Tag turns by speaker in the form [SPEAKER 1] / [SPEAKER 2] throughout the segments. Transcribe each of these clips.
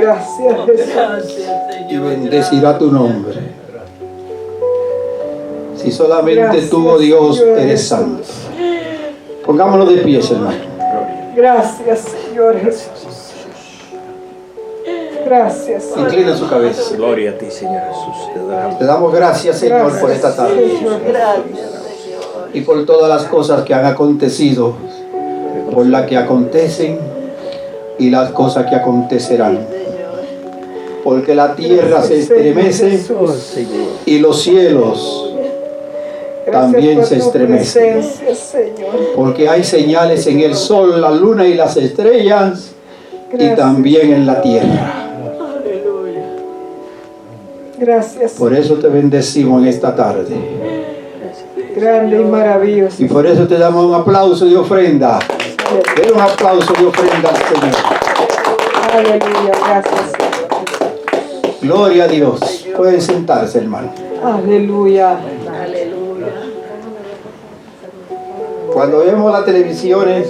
[SPEAKER 1] Gracias,
[SPEAKER 2] y bendecirá tu nombre. Si solamente tú, oh Dios, eres santo. Pongámonos de pies, hermano.
[SPEAKER 1] Gracias, Señor Jesús. Gracias.
[SPEAKER 2] Inclina su cabeza.
[SPEAKER 3] Gloria a ti, Señor Jesús.
[SPEAKER 2] Te damos gracias, Señor, por esta tarde. Y por todas las cosas que han acontecido, por las que acontecen y las cosas que acontecerán. Porque la tierra se estremece y los cielos también se estremecen. Porque hay señales en el sol, la luna y las estrellas, y también en la tierra.
[SPEAKER 1] Gracias.
[SPEAKER 2] Por eso te bendecimos en esta tarde.
[SPEAKER 1] Grande y maravilloso.
[SPEAKER 2] Y por eso te damos un aplauso de ofrenda. Den un aplauso de ofrenda al Señor.
[SPEAKER 1] Aleluya, gracias.
[SPEAKER 2] Gloria a Dios. Pueden sentarse, hermano.
[SPEAKER 1] Aleluya.
[SPEAKER 2] Cuando vemos las televisiones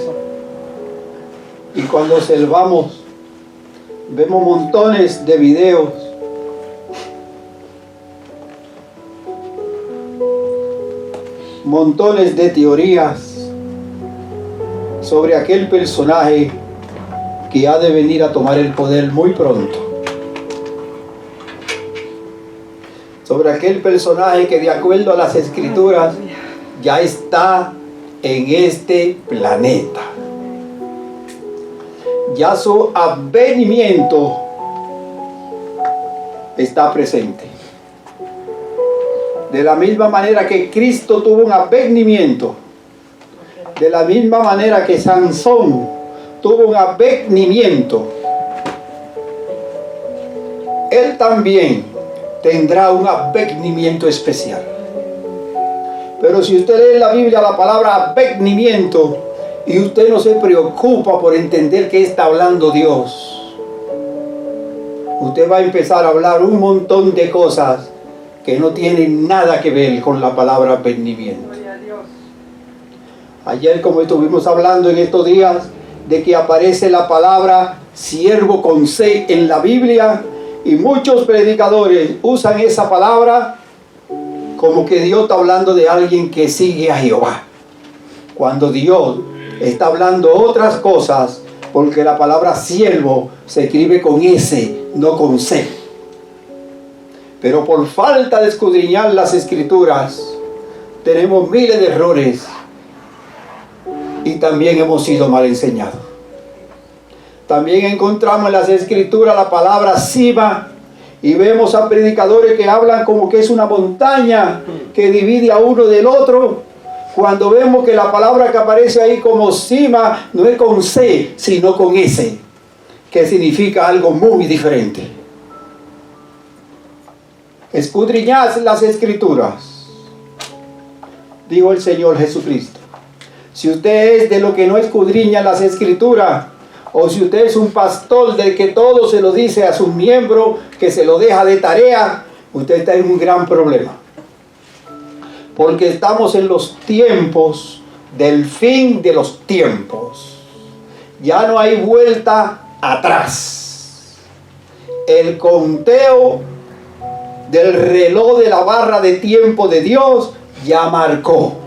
[SPEAKER 2] y cuando observamos, vemos montones de videos. Montones de teorías sobre aquel personaje que ha de venir a tomar el poder muy pronto. Sobre aquel personaje que, de acuerdo a las escrituras, ya está en este planeta. Ya su advenimiento está presente. De la misma manera que Cristo tuvo un advenimiento, de la misma manera que Sansón tuvo un advenimiento, él también tendrá un advenimiento especial. Pero si usted lee en la Biblia la palabra advenimiento y usted no se preocupa por entender qué está hablando Dios, usted va a empezar a hablar un montón de cosas que no tienen nada que ver con la palabra advenimiento. Ayer, como estuvimos hablando en estos días, de que aparece la palabra siervo con C en la Biblia, y muchos predicadores usan esa palabra como que Dios está hablando de alguien que sigue a Jehová, cuando Dios está hablando otras cosas, porque la palabra siervo se escribe con S, no con C. Pero por falta de escudriñar las escrituras, tenemos miles de errores y también hemos sido mal enseñados. También encontramos en las escrituras la palabra cima y vemos a predicadores que hablan como que es una montaña que divide a uno del otro, cuando vemos que la palabra que aparece ahí como cima no es con C, sino con S, que significa algo muy diferente. Escudriñad las escrituras, dijo el Señor Jesucristo. Si usted es de lo que no escudriña las escrituras, o si usted es un pastor del que todo se lo dice a sus miembros, que se lo deja de tarea, usted está en un gran problema. Porque estamos en los tiempos del fin de los tiempos. Ya no hay vuelta atrás. El conteo del reloj de la barra de tiempo de Dios ya marcó.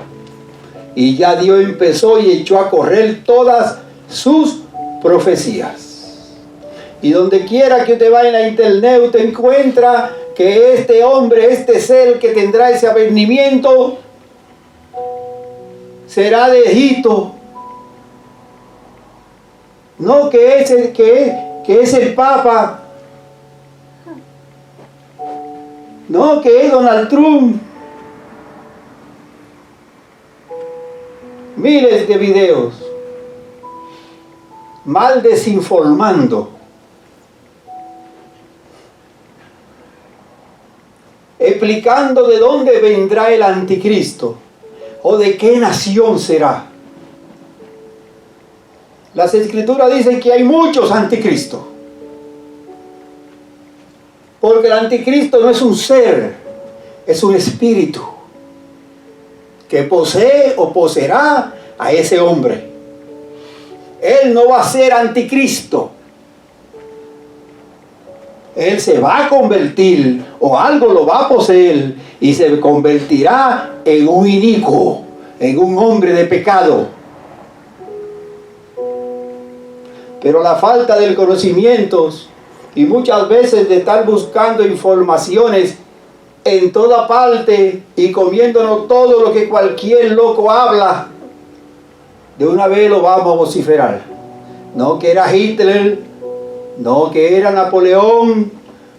[SPEAKER 2] Y ya Dios empezó y echó a correr todas sus profecías. Y donde quiera que usted vaya en la internet, usted encuentra que este hombre, este ser que tendrá ese advenimiento, será de Egipto. No que es el Papa. No que es Donald Trump. Miles de videos mal desinformando, explicando de dónde vendrá el anticristo o de qué nación será. Las escrituras dicen que hay muchos anticristos, porque el anticristo no es un ser, es un espíritu que posee o poseerá a ese hombre. Él no va a ser anticristo. Él se va a convertir, o algo lo va a poseer, y se convertirá en un inicuo, en un hombre de pecado. Pero la falta del conocimiento, y muchas veces de estar buscando informaciones en toda parte y comiéndonos todo lo que cualquier loco habla, de una vez lo vamos a vociferar. No que era Hitler, no que era Napoleón,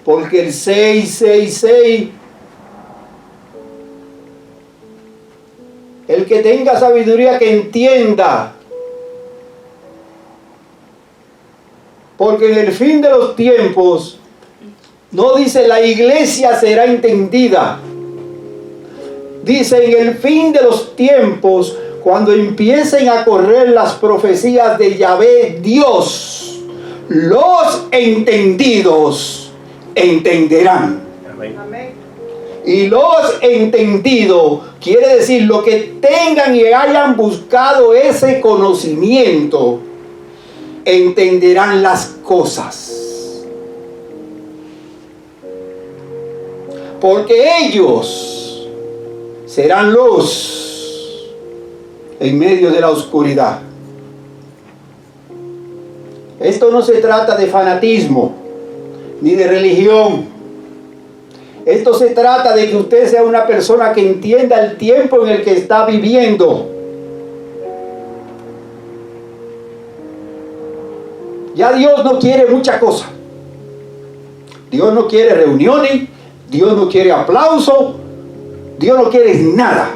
[SPEAKER 2] porque el 666, el que tenga sabiduría que entienda, porque en el fin de los tiempos, no dice la iglesia será entendida, dice en el fin de los tiempos, cuando empiecen a correr las profecías de Yahvé Dios, los entendidos entenderán.
[SPEAKER 3] Amén.
[SPEAKER 2] Y los entendidos quiere decir lo que tengan y hayan buscado ese conocimiento, entenderán las cosas. Porque ellos serán luz en medio de la oscuridad. Esto no se trata de fanatismo ni de religión. Esto se trata de que usted sea una persona que entienda el tiempo en el que está viviendo. Ya Dios no quiere mucha cosa. Dios no quiere reuniones, Dios no quiere aplauso, Dios no quiere nada.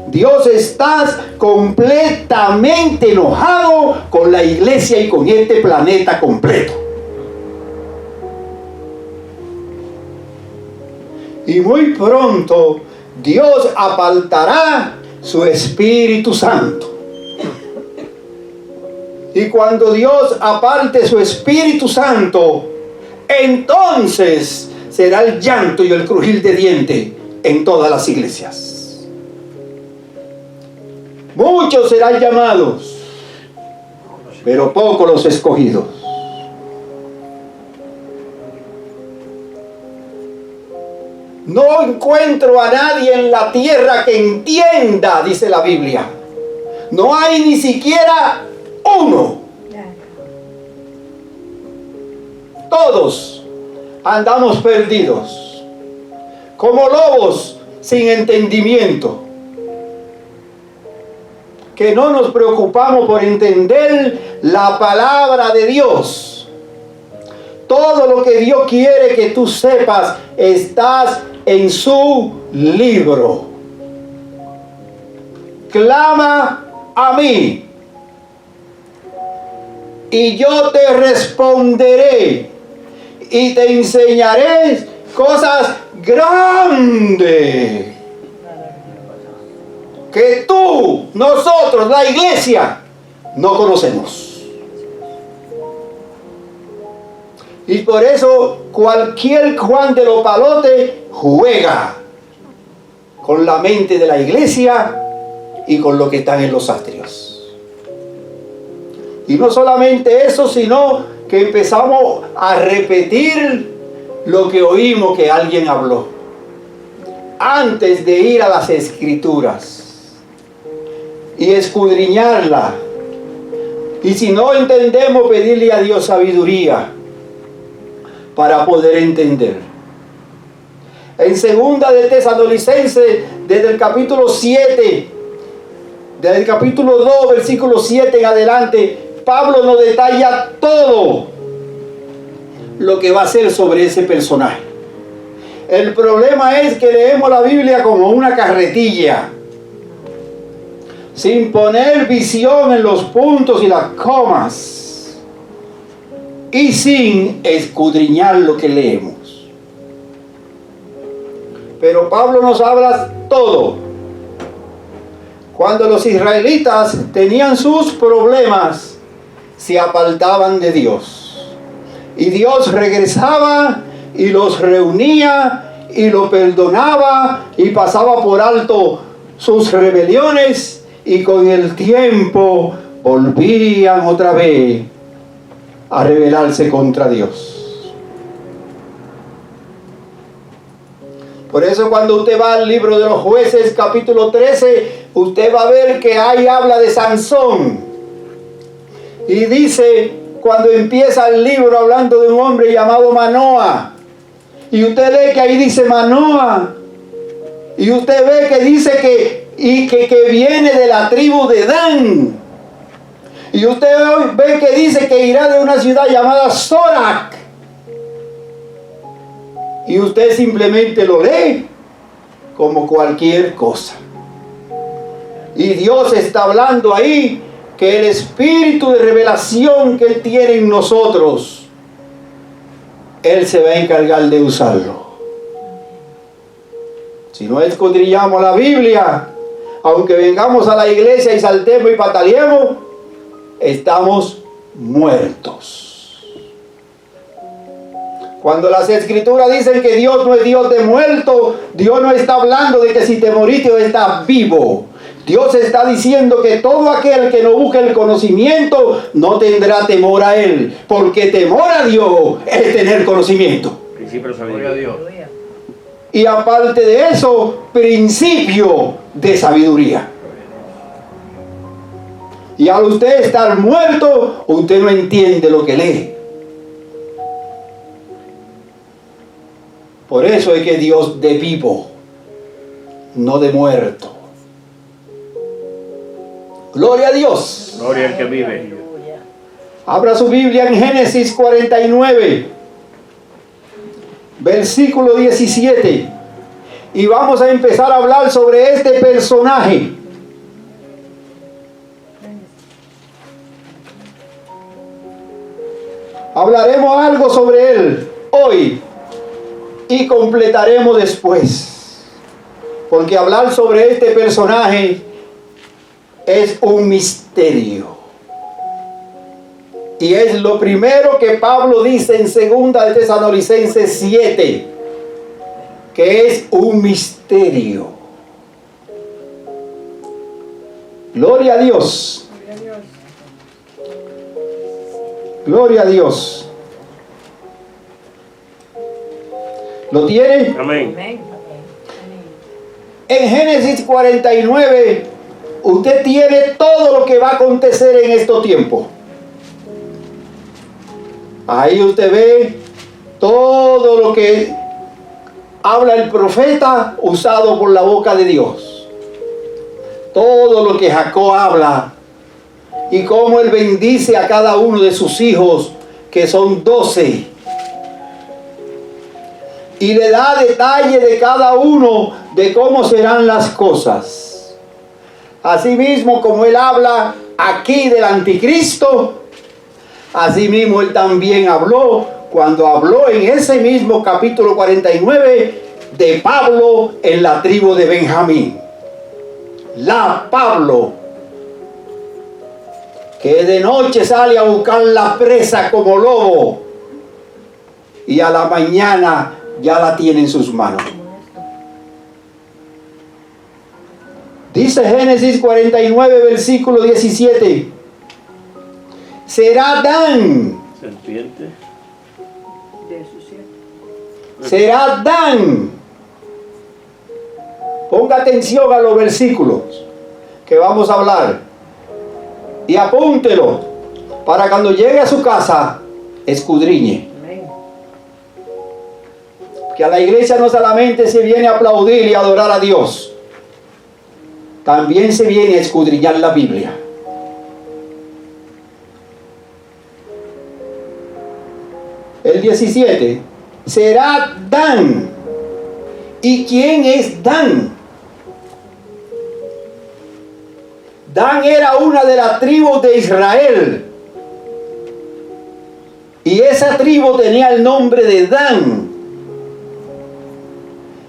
[SPEAKER 2] Dios está completamente enojado con la iglesia y con este planeta completo. Y muy pronto Dios apartará su Espíritu Santo. Y cuando Dios aparte su Espíritu Santo, entonces será el llanto y el crujir de dientes en todas las iglesias. Muchos serán llamados, pero pocos los escogidos. No encuentro a nadie en la tierra que entienda, dice la Biblia. No hay ni siquiera uno. Todos andamos perdidos, como lobos sin entendimiento, que no nos preocupamos por entender la palabra de Dios. Todo lo que Dios quiere que tú sepas estás en su libro. Clama a mí y yo te responderé y te enseñaré cosas grandes que tú, nosotros, la iglesia, no conocemos. Y por eso cualquier Juan de los Palotes juega con la mente de la iglesia y con lo que están en los atrios. Y no solamente eso, sino que empezamos a repetir lo que oímos que alguien habló antes de ir a las escrituras y escudriñarla. Y si no entendemos, pedirle a Dios sabiduría para poder entender. En segunda de Tesalonicenses, desde el capítulo 7, desde el capítulo 2, versículo 7 en adelante, Pablo nos detalla todo lo que va a hacer sobre ese personaje. El problema es que leemos la Biblia como una carretilla, sin poner visión en los puntos y las comas, y sin escudriñar lo que leemos. Pero Pablo nos habla todo. Cuando los israelitas tenían sus problemas, se apartaban de Dios. Y Dios regresaba y los reunía y los perdonaba y pasaba por alto sus rebeliones, y con el tiempo volvían otra vez a rebelarse contra Dios. Por eso cuando usted va al libro de los Jueces, capítulo 13, usted va a ver que ahí habla de Sansón. Y dice, cuando empieza el libro hablando de un hombre llamado Manoa, y usted lee que ahí dice Manoa, y usted ve que dice que viene de la tribu de Dan, y usted ve que dice que irá de una ciudad llamada Sorac, y usted simplemente lo lee como cualquier cosa. Y Dios está hablando ahí que el espíritu de revelación que Él tiene en nosotros, Él se va a encargar de usarlo. Si no escudriñamos la Biblia, aunque vengamos a la iglesia y saltemos y pataleemos, estamos muertos. Cuando las escrituras dicen que Dios no es Dios de muertos, Dios no está hablando de que si te moriste o estás vivo. Dios está diciendo que todo aquel que no busque el conocimiento no tendrá temor a Él, porque temor a Dios es tener conocimiento.
[SPEAKER 3] Principio de sabiduría. Gloria a Dios.
[SPEAKER 2] Y aparte de eso, principio de sabiduría. Y al usted estar muerto, usted no entiende lo que lee. Por eso es que Dios de vivo, no de muerto. Gloria a Dios.
[SPEAKER 3] Gloria al que vive.
[SPEAKER 2] Abra su Biblia en Génesis 49, versículo 17. Y vamos a empezar a hablar sobre este personaje. Hablaremos algo sobre él hoy y completaremos después. Porque hablar sobre este personaje es un misterio. Y es lo primero que Pablo dice en 2 de Tesalonicenses 7, que es un misterio. Gloria a Dios. Gloria a Dios. ¿Lo tiene?
[SPEAKER 3] Amén.
[SPEAKER 2] En Génesis 49, usted tiene todo lo que va a acontecer en estos tiempos. Ahí usted ve todo lo que habla el profeta usado por la boca de Dios. Todo lo que Jacob habla y cómo él bendice a cada uno de sus hijos, que son 12. Y le da detalle de cada uno de cómo serán las cosas. Asimismo, como él habla aquí del anticristo, asimismo él también habló, cuando habló en ese mismo capítulo 49, de Pablo en la tribu de Benjamín. Pablo, que de noche sale a buscar la presa como lobo, y a la mañana ya la tiene en sus manos. Dice Génesis 49, versículo 17. Será Dan.
[SPEAKER 3] Serpiente.
[SPEAKER 2] Será Dan. Ponga atención a los versículos que vamos a hablar. Y apúntelo para cuando llegue a su casa, escudriñe. Que a la iglesia no solamente se viene a aplaudir y a adorar a Dios, también se viene a escudriñar la Biblia. El 17. Será Dan. ¿Y quién es Dan? Dan era una de las tribus de Israel. Y esa tribu tenía el nombre de Dan.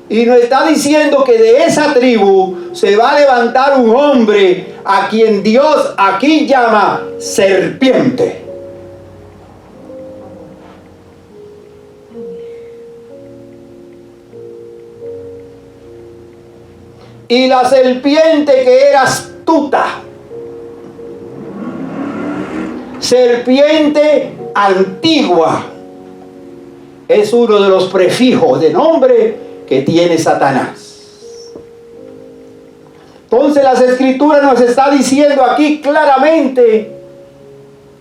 [SPEAKER 2] Y nos está diciendo que de esa tribu se va a levantar un hombre a quien Dios aquí llama serpiente. Y la serpiente que era astuta, serpiente antigua. Es uno de los prefijos de nombre que tiene Satanás. Entonces las Escrituras nos está diciendo aquí claramente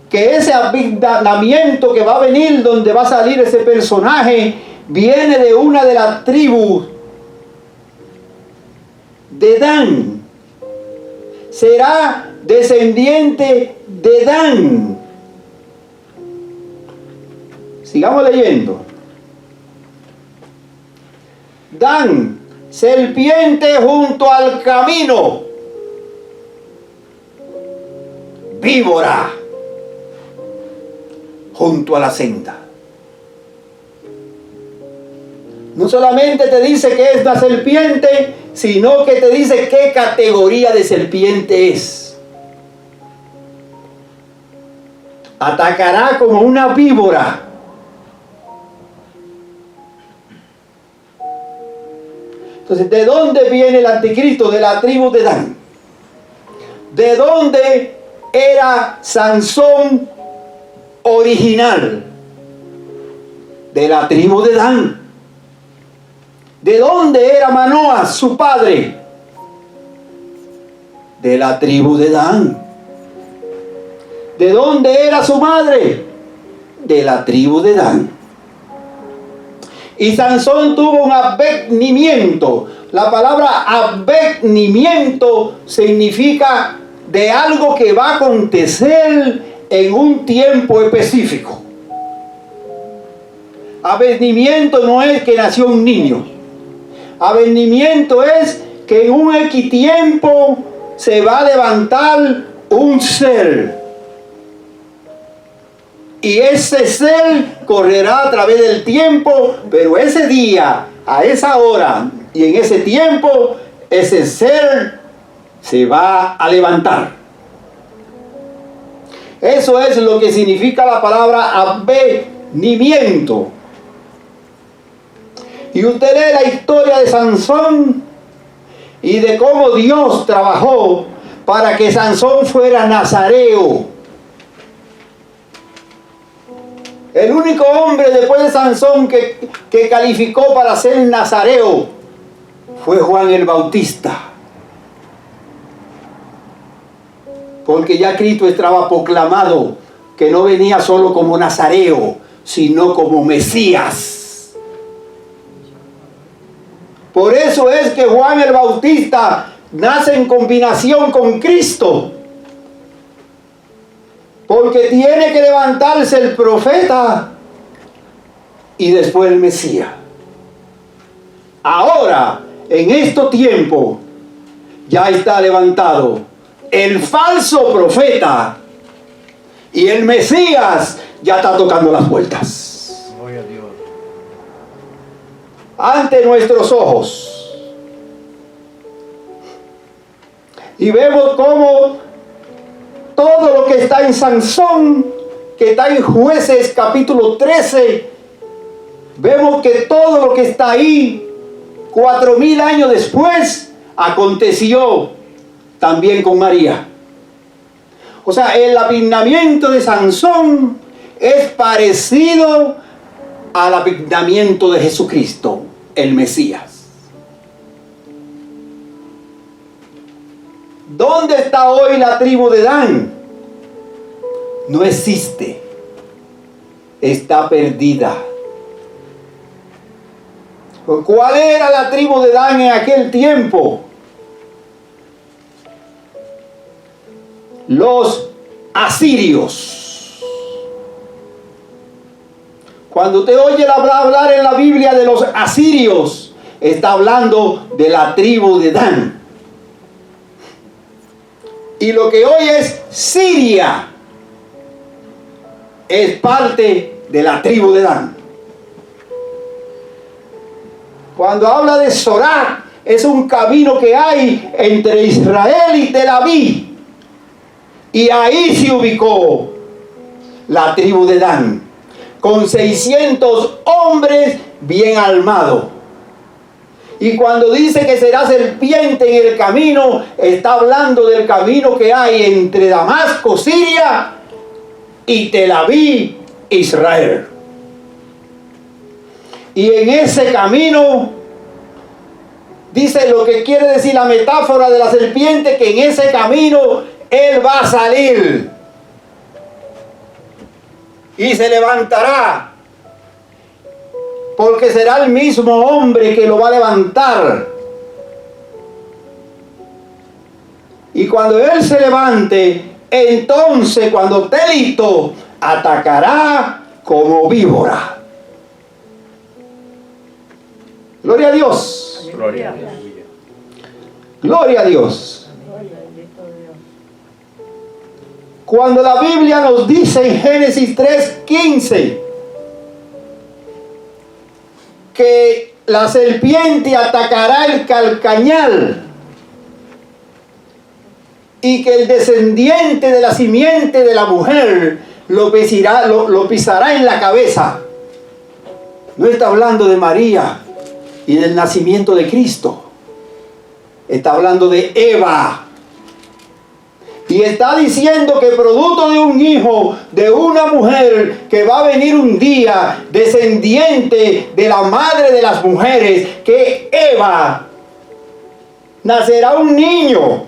[SPEAKER 2] que ese avivinamiento que va a venir, donde va a salir ese personaje, viene de una de las tribus de Dan. Será descendiente de Dan. Sigamos leyendo. Dan, serpiente junto al camino, víbora junto a la senda. No solamente te dice que es la serpiente, sino que te dice qué categoría de serpiente es. Atacará como una víbora. Entonces, ¿de dónde viene el anticristo? De la tribu de Dan. ¿De dónde era Sansón original? De la tribu de Dan. ¿De dónde era Manoah, su padre? De la tribu de Dan. ¿De dónde era su madre? De la tribu de Dan. Y Sansón tuvo un avenimiento. La palabra avenimiento significa de algo que va a acontecer en un tiempo específico. Avenimiento no es que nació un niño. Avenimiento es que en un equitiempo se va a levantar un ser. Y ese ser correrá a través del tiempo, pero ese día, a esa hora y en ese tiempo, ese ser se va a levantar. Eso es lo que significa la palabra avenimiento. Y usted lee la historia de Sansón y de cómo Dios trabajó para que Sansón fuera nazareo. El único hombre después de Sansón que calificó para ser nazareo fue Juan el Bautista. Porque ya Cristo estaba proclamado que no venía solo como nazareo, sino como Mesías. Por eso es que Juan el Bautista nace en combinación con Cristo. Porque tiene que levantarse el profeta y después el Mesías. Ahora, en este tiempo, ya está levantado el falso profeta y el Mesías ya está tocando las puertas.
[SPEAKER 3] Gloria a Dios.
[SPEAKER 2] Ante nuestros ojos. Y vemos cómo todo lo que está en Sansón, que está en Jueces capítulo 13, vemos que todo lo que está ahí, 4000 años después, aconteció también con María. O sea, el avivinamiento de Sansón es parecido al avivinamiento de Jesucristo, el Mesías. ¿Dónde está hoy la tribu de Dan? No existe. Está perdida. ¿Cuál era la tribu de Dan en aquel tiempo? Los asirios. Cuando usted oye hablar en la Biblia de los asirios, está hablando de la tribu de Dan. Y lo que hoy es Siria es parte de la tribu de Dan. Cuando habla de Sorá, es un camino que hay entre Israel y Tel Aviv. Y ahí se ubicó la tribu de Dan, con 600 hombres bien armados. Y cuando dice que será serpiente en el camino, está hablando del camino que hay entre Damasco, Siria, y Tel Aviv, Israel. Y en ese camino, dice lo que quiere decir la metáfora de la serpiente, que en ese camino él va a salir y se levantará, porque será el mismo hombre que lo va a levantar. Y cuando él se levante, entonces cuando esté listo, atacará como víbora. Gloria a Dios.
[SPEAKER 3] Gloria a Dios.
[SPEAKER 2] Gloria a Dios. Cuando la Biblia nos dice en Génesis 3:15 que la serpiente atacará el calcañal y que el descendiente de la simiente de la mujer lo pisará en la cabeza, no está hablando de María y del nacimiento de Cristo. Está hablando de Eva. Y está diciendo que producto de un hijo, de una mujer, que va a venir un día, descendiente de la madre de las mujeres, que Eva, nacerá un niño.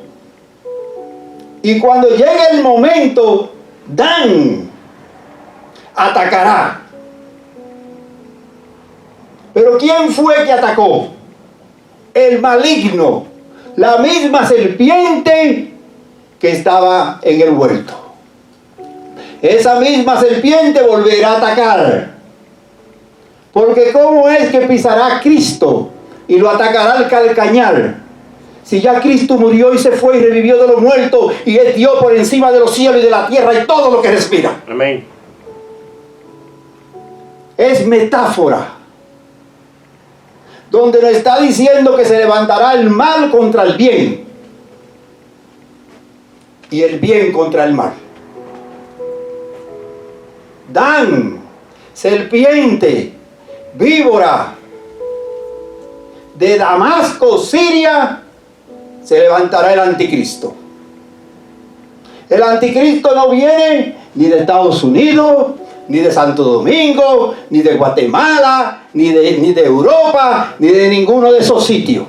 [SPEAKER 2] Y cuando llegue el momento, Dan atacará. Pero ¿quién fue que atacó? El maligno, la misma serpiente que estaba en el huerto. Esa misma serpiente volverá a atacar. Porque ¿cómo es que pisará a Cristo y lo atacará al calcañal? Si ya Cristo murió y se fue y revivió de los muertos y es Dios por encima de los cielos y de la tierra y todo lo que respira.
[SPEAKER 3] Amén.
[SPEAKER 2] Es metáfora, donde nos está diciendo que se levantará el mal contra el bien y el bien contra el mal. Dan, serpiente, víbora, de Damasco, Siria, se levantará el anticristo. El anticristo no viene ni de Estados Unidos, ni de Santo Domingo, ni de Guatemala, ni de Europa, ni de ninguno de esos sitios.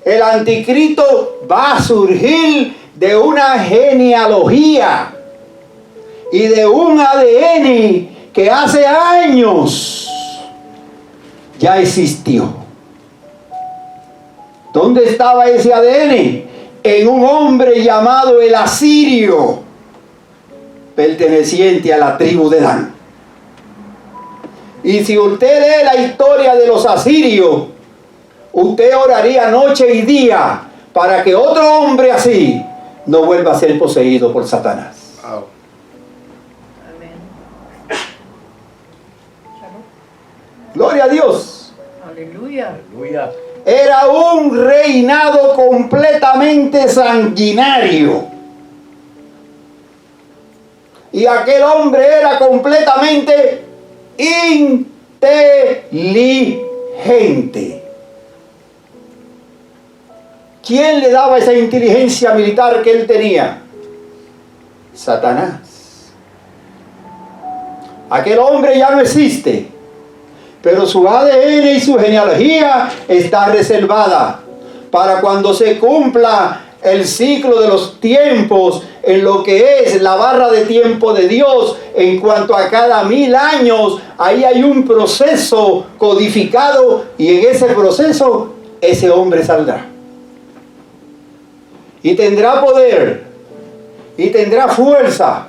[SPEAKER 2] El anticristo va a surgir de una genealogía y de un ADN que hace años ya existió. ¿Dónde estaba ese ADN? En un hombre llamado el asirio, perteneciente a la tribu de Dan. Y si usted lee la historia de los asirios, usted oraría noche y día para que otro hombre así no vuelva a ser poseído por Satanás.
[SPEAKER 3] Wow.
[SPEAKER 2] Gloria a Dios.
[SPEAKER 4] Aleluya.
[SPEAKER 3] Aleluya.
[SPEAKER 2] Era un reinado completamente sanguinario. Y aquel hombre era completamente inteligente. ¿Quién le daba esa inteligencia militar que él tenía? Satanás. Aquel hombre ya no existe, pero su ADN y su genealogía está reservada para cuando se cumpla el ciclo de los tiempos, en lo que es la barra de tiempo de Dios, en cuanto a cada 1000 años, ahí hay un proceso codificado y en ese proceso ese hombre saldrá. Y tendrá poder, y tendrá fuerza,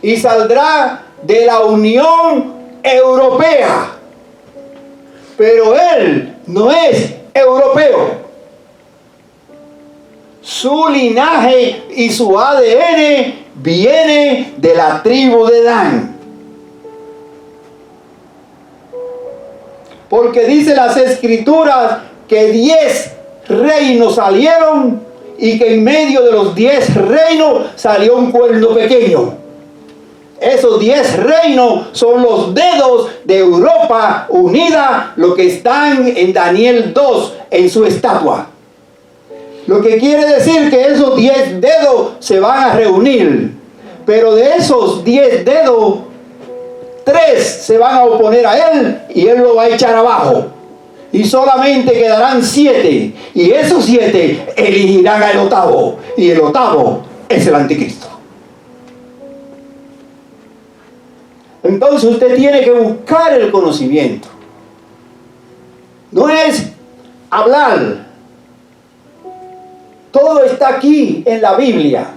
[SPEAKER 2] y saldrá de la Unión Europea. Pero él no es europeo. Su linaje y su ADN viene de la tribu de Dan. Porque dice las Escrituras que 10 reinos salieron y que en medio de los 10 reinos salió un cuerno pequeño. Esos 10 reinos son los dedos de Europa unida, lo que están en Daniel 2 en su estatua. Lo que quiere decir que esos 10 dedos se van a reunir Pero de esos 10 dedos, 3 se van a oponer a él y él lo va a echar abajo. Y solamente quedarán 7. Y esos 7 elegirán al octavo. Y el octavo es el anticristo. Entonces usted tiene que buscar el conocimiento. No es hablar. Todo está aquí en la Biblia.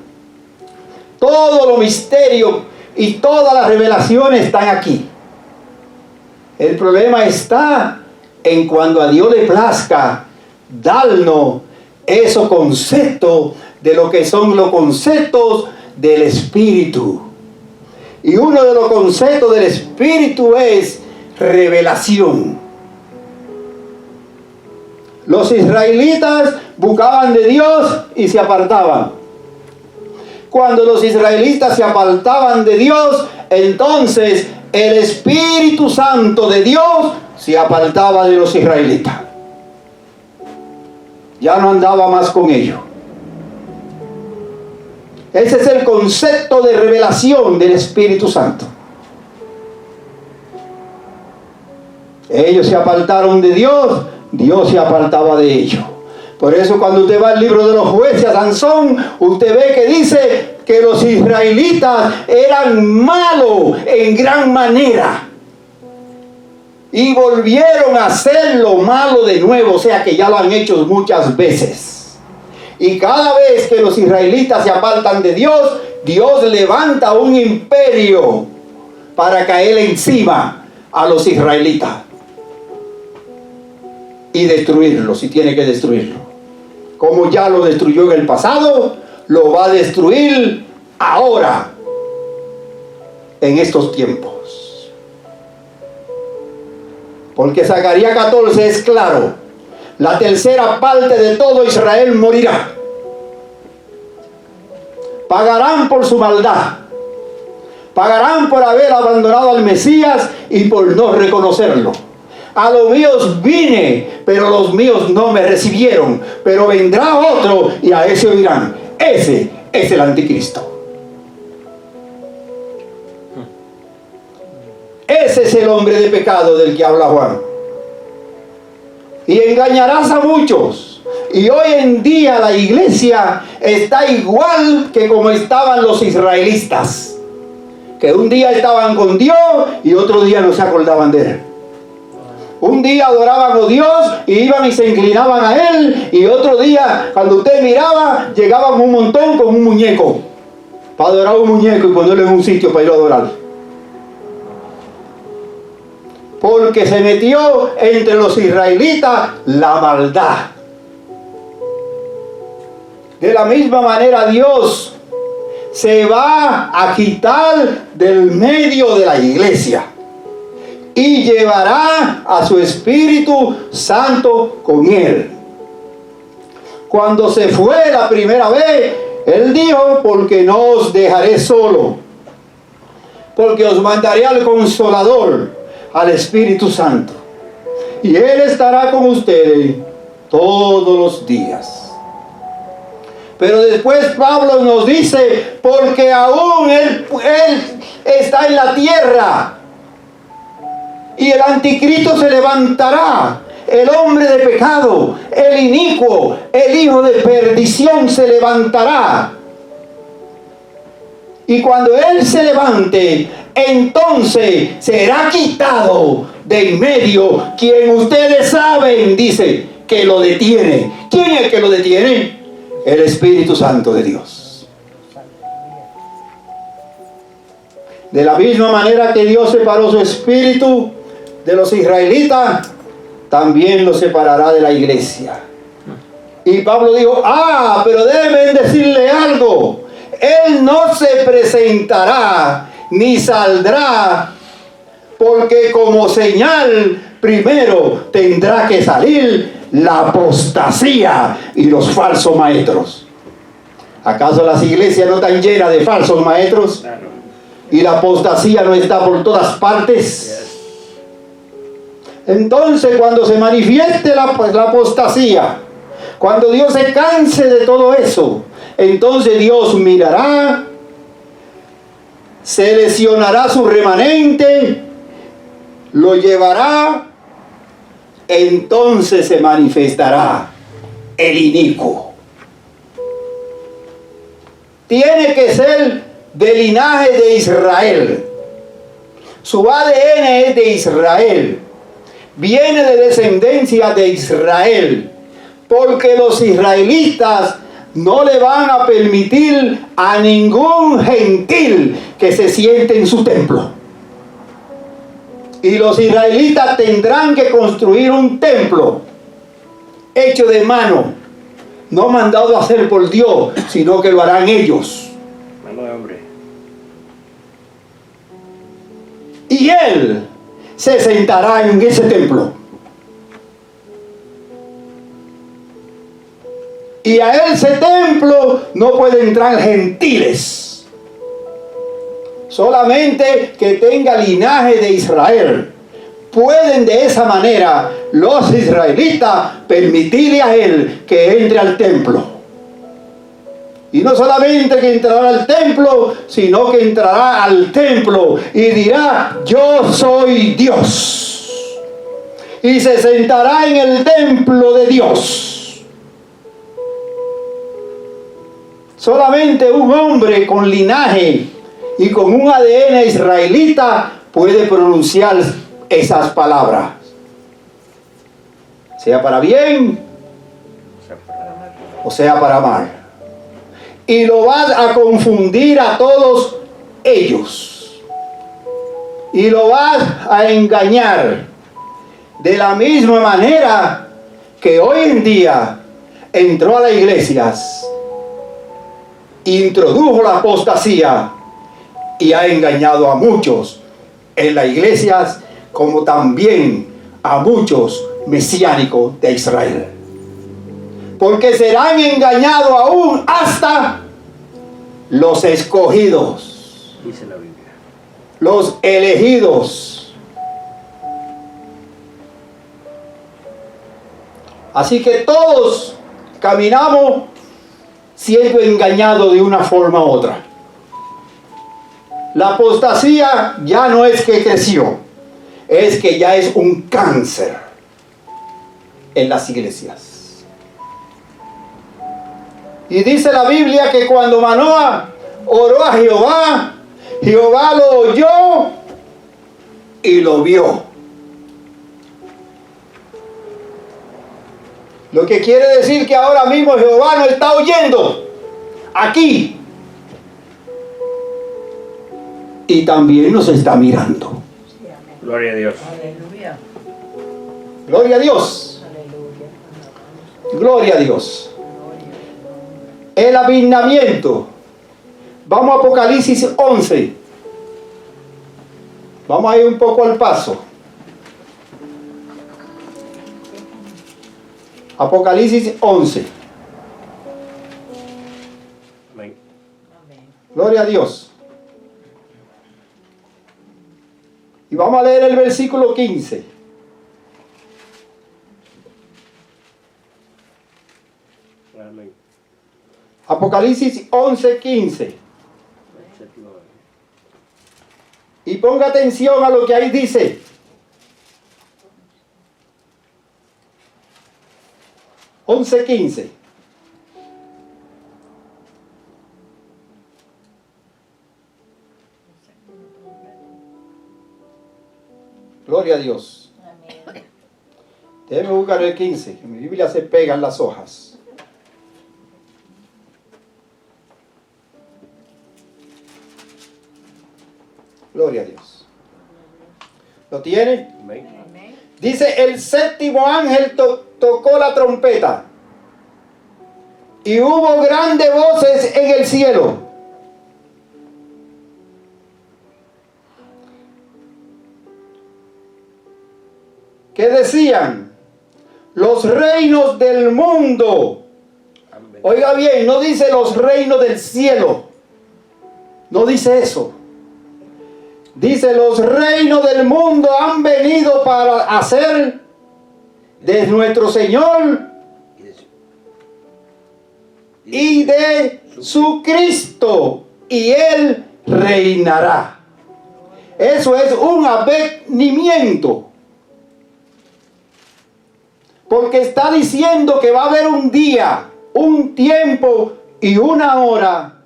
[SPEAKER 2] Todo lo misterio y todas las revelaciones están aquí. El problema está en cuando a Dios le plazca darnos esos conceptos de lo que son los conceptos del Espíritu. Y uno de los conceptos del Espíritu es revelación. Los israelitas buscaban de Dios y se apartaban. Cuando los israelitas se apartaban de Dios, entonces el Espíritu Santo de Dios se apartaba de los israelitas. Ya no andaba más con ellos. Ese es el concepto de revelación del Espíritu Santo. Ellos se apartaron de Dios, Dios se apartaba de ellos. Por eso cuando usted va al libro de los jueces a Sansón, usted ve que dice que los israelitas eran malos en gran manera. Y volvieron a hacer lo malo de nuevo, o sea que ya lo han hecho muchas veces. Y cada vez que los israelitas se apartan de Dios, Dios levanta un imperio para caer encima a los israelitas. Y destruirlo, si tiene que destruirlo. Como ya lo destruyó en el pasado, lo va a destruir ahora, en estos tiempos. Porque Zacarías 14 es claro: la tercera parte de todo Israel morirá. Pagarán por su maldad. Pagarán por haber abandonado al Mesías y por no reconocerlo. A los míos vine, pero los míos no me recibieron. Pero vendrá otro y a ese oirán. Ese es el anticristo. Ese es el hombre de pecado del que habla Juan. Y engañarás a muchos. Y hoy en día la iglesia está igual que como estaban los israelitas. Que un día estaban con Dios y otro día no se acordaban de él. Un día adoraban a Dios y iban y se inclinaban a Él. Y otro día, cuando usted miraba, llegaban un montón con un muñeco. Para adorar un muñeco y ponerlo en un sitio para ir a adorar. Porque se metió entre los israelitas la maldad. De la misma manera Dios se va a quitar del medio de la iglesia. Y llevará a su Espíritu Santo con él. Cuando se fue la primera vez, él dijo: porque no os dejaré solo, porque os mandaré al Consolador, al Espíritu Santo, y él estará con ustedes todos los días. Pero después Pablo nos dice: porque aún él está en la tierra. Y el anticristo se levantará, el hombre de pecado, el inicuo, el hijo de perdición se levantará. Y cuando él se levante, entonces será quitado de en medio quien ustedes saben, dice, que lo detiene. ¿Quién es el que lo detiene? El Espíritu Santo de Dios. De la misma manera que Dios separó su espíritu de los israelitas, también los separará de la iglesia. Y Pablo dijo: pero deben decirle algo. Él no se presentará ni saldrá, porque como señal primero tendrá que salir la apostasía y los falsos maestros. ¿Acaso las iglesias no están llenas de falsos maestros? Y la apostasía no está por todas partes. Entonces, cuando se manifieste la apostasía, cuando Dios se canse de todo eso, entonces Dios mirará seleccionará su remanente, lo llevará, entonces se manifestará el inicuo. Tiene que ser del linaje de Israel. Su ADN es de Israel. Viene de descendencia de Israel. Porque los israelitas no le van a permitir a ningún gentil que se siente en su templo. Y los israelitas tendrán que construir un templo hecho de mano, no mandado a hacer por Dios, sino que lo harán ellos.
[SPEAKER 3] Mano de hombre.
[SPEAKER 2] Y él se sentará en ese templo. Y a ese templo no pueden entrar gentiles. Solamente que tenga linaje de Israel. Pueden de esa manera los israelitas permitirle a él que entre al templo. Y no solamente que entrará al templo, sino que entrará al templo y dirá: yo soy Dios. Y se sentará en el templo de Dios. Solamente un hombre con linaje y con un ADN israelita puede pronunciar esas palabras. Sea para bien o sea para mal. Y lo vas a confundir a todos ellos. Y lo vas a engañar. De la misma manera que hoy en día entró a las iglesias, introdujo la apostasía y ha engañado a muchos en las iglesias, como también a muchos mesiánicos de Israel. Porque serán engañados aún hasta los escogidos,
[SPEAKER 3] Dice la Biblia.
[SPEAKER 2] los elegidos. Así que todos caminamos siendo engañados de una forma u otra. La apostasía ya no es que creció, es que ya es un cáncer en las iglesias. Y dice la Biblia que cuando Manoah oró a Jehová, Jehová lo oyó y lo vio. Lo que quiere decir que ahora mismo Jehová nos está oyendo aquí. Y también nos está mirando.
[SPEAKER 3] Gloria a Dios.
[SPEAKER 4] Aleluya.
[SPEAKER 2] Gloria a Dios.
[SPEAKER 4] Aleluya.
[SPEAKER 2] Gloria a Dios. El aviznamiento. Vamos a Apocalipsis 11. Vamos a ir un poco al paso. Apocalipsis 11.
[SPEAKER 3] Amén.
[SPEAKER 4] Amén.
[SPEAKER 2] Gloria a Dios. Y vamos a leer el versículo 15.
[SPEAKER 3] Amén.
[SPEAKER 2] Apocalipsis 11, 15. Y ponga atención a lo que ahí dice. Once, 15. Gloria a Dios.
[SPEAKER 4] Amén.
[SPEAKER 2] Déjeme buscar el 15. En mi Biblia se pegan las hojas. Gloria a Dios. ¿Lo tiene?
[SPEAKER 3] Amén.
[SPEAKER 4] Amén.
[SPEAKER 2] Dice: el séptimo ángel tocó la trompeta. Y hubo grandes voces en el cielo. Que decían: los reinos del mundo.
[SPEAKER 3] Amén.
[SPEAKER 2] Oiga bien, no dice los reinos del cielo. No dice eso. Dice: los reinos del mundo han venido para hacer de nuestro Señor y de su Cristo, y Él reinará. Eso es un advenimiento. Porque está diciendo que va a haber un día, un tiempo y una hora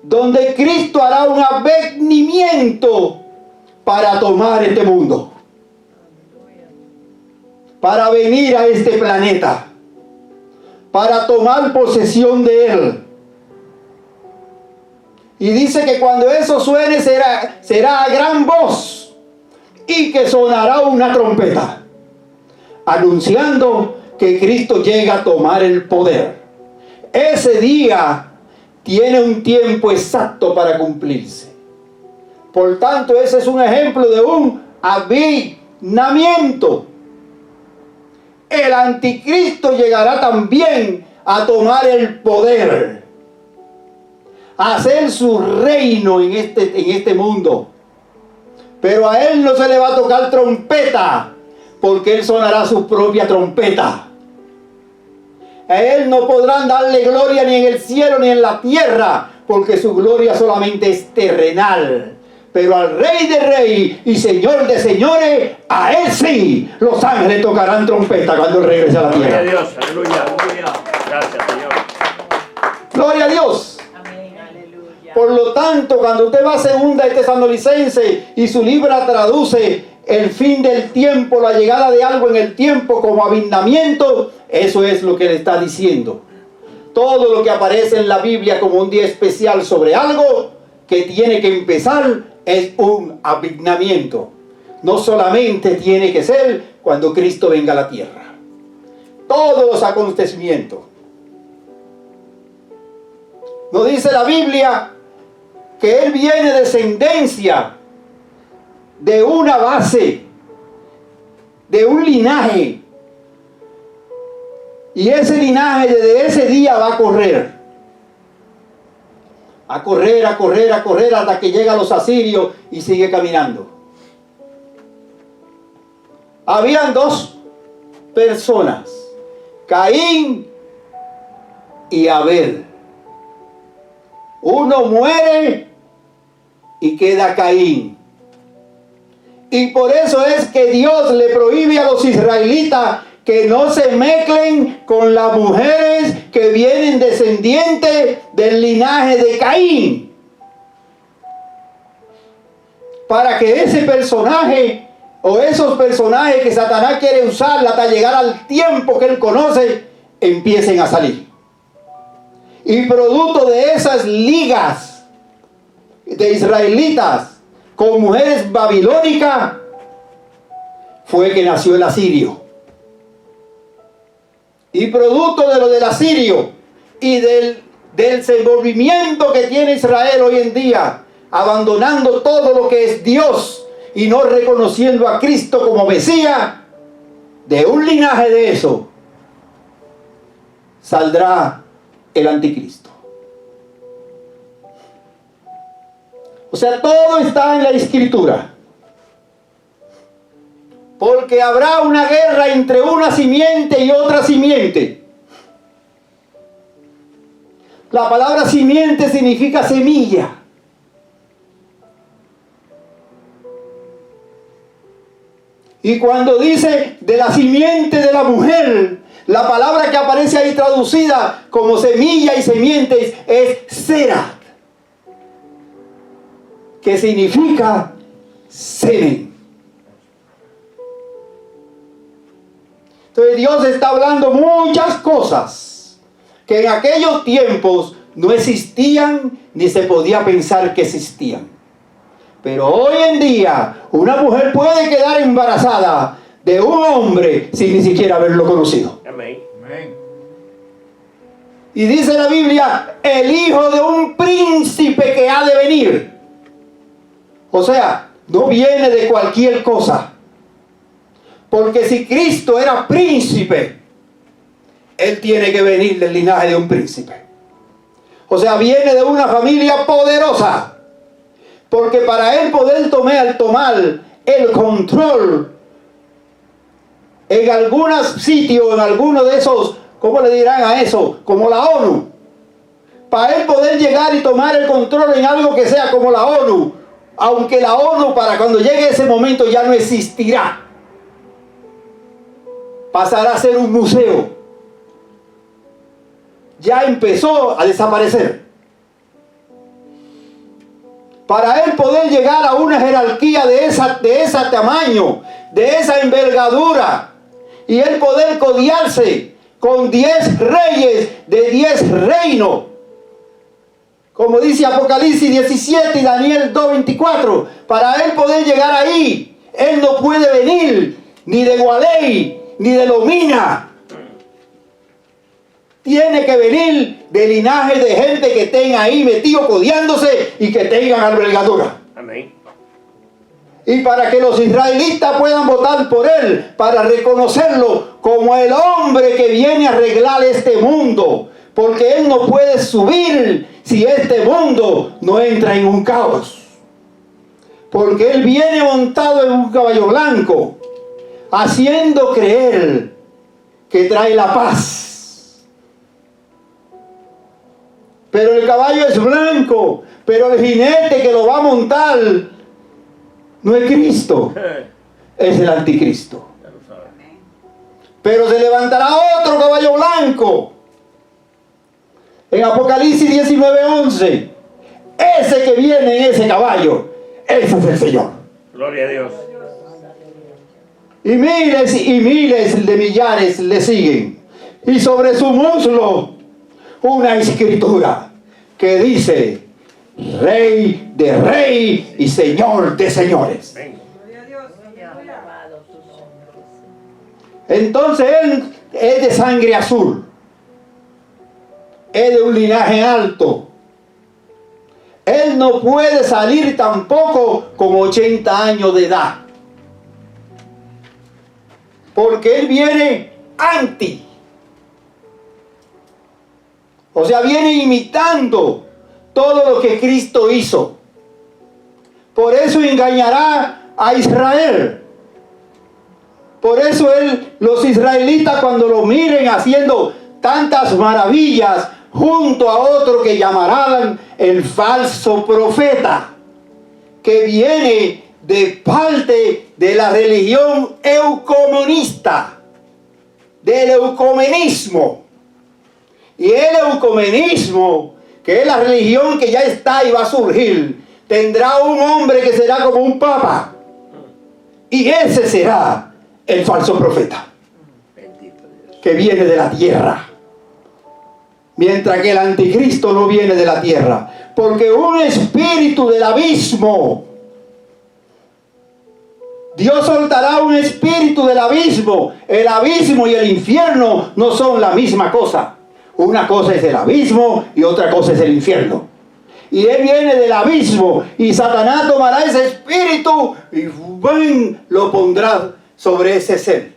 [SPEAKER 2] donde Cristo hará un advenimiento para tomar este mundo, para venir a este planeta, para tomar posesión de él. Y dice que cuando eso suene será a gran voz y que sonará una trompeta, anunciando que Cristo llega a tomar el poder. Ese día tiene un tiempo exacto para cumplirse. Por tanto, ese es un ejemplo de un avivamiento. El anticristo llegará también a tomar el poder, a hacer su reino en este mundo. Pero a él no se le va a tocar trompeta, porque él sonará su propia trompeta. A él no podrán darle gloria ni en el cielo ni en la tierra, porque su gloria solamente es terrenal. Pero al Rey de Reyes y Señor de Señores, a él sí los ángeles tocarán trompeta cuando él regrese a la
[SPEAKER 3] Gloria a
[SPEAKER 2] tierra.
[SPEAKER 3] Dios, aleluya, aleluya. Gracias, Señor.
[SPEAKER 2] Gloria a Dios.
[SPEAKER 4] Amén, aleluya.
[SPEAKER 2] Por lo tanto, cuando usted va a Segunda de Tesalonicenses y su libro traduce el fin del tiempo, la llegada de algo en el tiempo como avivamiento, eso es lo que le está diciendo. Todo lo que aparece en la Biblia como un día especial sobre algo que tiene que empezar es un avivamiento. No solamente tiene que ser cuando Cristo venga a la tierra. Todos los acontecimientos. Nos dice la Biblia que Él viene de descendencia de una base, de un linaje. Y ese linaje desde ese día va a correr. A correr, a correr, a correr hasta que llega a los asirios y sigue caminando. Habían dos personas, Caín y Abel. Uno muere y queda Caín. Y por eso es que Dios le prohíbe a los israelitas que no se mezclen con las mujeres que vienen descendientes del linaje de Caín. Para que ese personaje o esos personajes que Satanás quiere usar hasta llegar al tiempo que él conoce, empiecen a salir. Y producto de esas ligas de israelitas con mujeres babilónicas, fue que nació el asirio. Y producto de lo del asirio y del desenvolvimiento que tiene Israel hoy en día, abandonando todo lo que es Dios y no reconociendo a Cristo como Mesías, de un linaje de eso saldrá el anticristo. O sea, todo está en la Escritura. Porque habrá una guerra entre una simiente y otra simiente. La palabra simiente significa semilla. Y cuando dice de la simiente de la mujer, la palabra que aparece ahí traducida como semilla y simientes es Serat, que significa semen. Entonces Dios está hablando muchas cosas que en aquellos tiempos no existían ni se podía pensar que existían. Pero hoy en día una mujer puede quedar embarazada de un hombre sin ni siquiera haberlo conocido.
[SPEAKER 3] Amén.
[SPEAKER 2] Y dice la Biblia, el hijo de un príncipe que ha de venir. O sea, no viene de cualquier cosa. Porque si Cristo era príncipe, Él tiene que venir del linaje de un príncipe. O sea, viene de una familia poderosa. Porque para Él poder tomar el control en algunos sitios, en algunos de esos, ¿cómo le dirán a eso? Como la ONU. para él poder llegar y tomar el control en algo que sea como la ONU, aunque la ONU para cuando llegue ese momento ya no existirá, pasará a ser un museo, ya empezó a desaparecer. Para él poder llegar a una jerarquía de ese tamaño, de esa envergadura, y él poder codiarse con 10 reyes de 10 reinos, como dice Apocalipsis 17 y Daniel 2:24, para él poder llegar ahí, él no puede venir ni de Gualey, ni de Lomina. Tiene que venir de linaje de gente que estén ahí metidos codiándose y que tengan envergadura.
[SPEAKER 3] Amén.
[SPEAKER 2] Y para que los israelitas puedan votar por él, para reconocerlo como el hombre que viene a arreglar este mundo. Porque él no puede subir si este mundo no entra en un caos. Porque él viene montado en un caballo blanco, haciendo creer que trae la paz. Pero el caballo es blanco, pero el jinete que lo va a montar no es Cristo, es el anticristo.
[SPEAKER 3] Ya lo sabes.
[SPEAKER 2] Pero se levantará otro caballo blanco. En Apocalipsis 19:11, ese que viene en ese caballo, ese es el Señor.
[SPEAKER 3] Gloria a Dios.
[SPEAKER 2] Y miles de millares le siguen. Y sobre su muslo una escritura que dice: Rey de Rey y Señor de Señores.
[SPEAKER 3] Amén.
[SPEAKER 2] Entonces él es de sangre azul, es de un linaje alto. Él no puede salir tampoco con 80 años de edad, porque él viene anti. O sea, viene imitando todo lo que Cristo hizo. Por eso engañará a Israel. Por eso los israelitas, cuando lo miren haciendo tantas maravillas junto a otro que llamarán el falso profeta, que viene de parte de la religión eucomunista, del eucomenismo. Y el eucomenismo, que es la religión que ya está y va a surgir, tendrá un hombre que será como un papa. Y ese será el falso profeta, que viene de la tierra. Mientras que el anticristo no viene de la tierra. Porque un espíritu del abismo, Dios soltará un espíritu del abismo. El abismo y el infierno no son la misma cosa. Una cosa es el abismo y otra cosa es el infierno. Y él viene del abismo, y Satanás tomará ese espíritu y ¡bum!, lo pondrá sobre ese ser.